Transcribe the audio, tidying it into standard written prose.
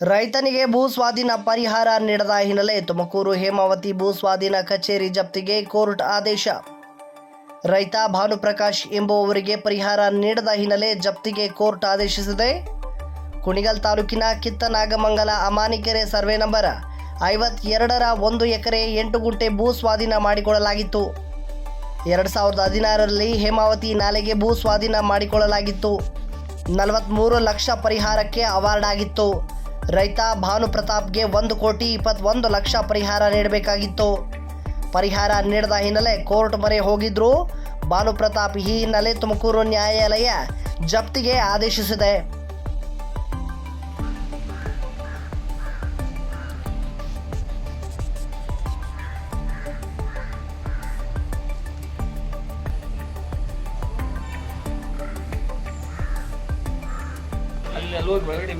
ರೈತನಿಗೆ ಭೂ ಸ್ವಾಧೀನ ಪರಿಹಾರ ನೀಡದ ಹಿನ್ನೆಲೆ ತುಮಕೂರು ಹೇಮಾವತಿ ಭೂ ಸ್ವಾಧೀನ ಕಚೇರಿ ಜಪ್ತಿಗೆ ಕೋರ್ಟ್ ಆದೇಶ. ರೈತ ಭಾನುಪ್ರಕಾಶ್ ಎಂಬುವವರಿಗೆ ಪರಿಹಾರ ನೀಡದ ಹಿನ್ನೆಲೆ ಜಪ್ತಿಗೆ ಕೋರ್ಟ್ ಆದೇಶಿಸಿದೆ. ಕುಣಿಗಲ್ ತಾಲೂಕಿನ ಕಿತ್ತನಾಗಮಂಗಲ ಅಮಾನಿಕೆರೆ ಸರ್ವೆ ನಂಬರ್ 52ರ 1 ಎಕರೆ 8 ಗುಂಟೆ ಭೂ ಸ್ವಾಧೀನ ಮಾಡಿಕೊಳ್ಳಲಾಗಿತ್ತು. 2016ರಲ್ಲಿ ಹೇಮಾವತಿ ನಾಲೆಗೆ ಭೂ ಸ್ವಾಧೀನ ಮಾಡಿಕೊಳ್ಳಲಾಗಿತ್ತು. 43 ಲಕ್ಷ ಪರಿಹಾರಕ್ಕೆ ಅವಾರ್ಡ್ ಆಗಿತ್ತು. ರೈತ ಭಾನುಪ್ರತಾಪ್ಗೆ 1,21 ಲಕ್ಷ ಪರಿಹಾರ ನೀಡಬೇಕಾಗಿತ್ತು. ಪರಿಹಾರ ನೀಡದ ಹಿನ್ನೆಲೆ ಕೋರ್ಟ್ ಮೊರೆ ಹೋಗಿದ್ರು ಭಾನುಪ್ರತಾಪ್. ಈ ಹಿನ್ನೆಲೆ ತುಮಕೂರು ನ್ಯಾಯಾಲಯ ಜಪ್ತಿಗೆ ಆದೇಶಿಸಿದೆ. ಅಲ್ಲಿ ಹೋಗಿ ಒಳಗಡೆ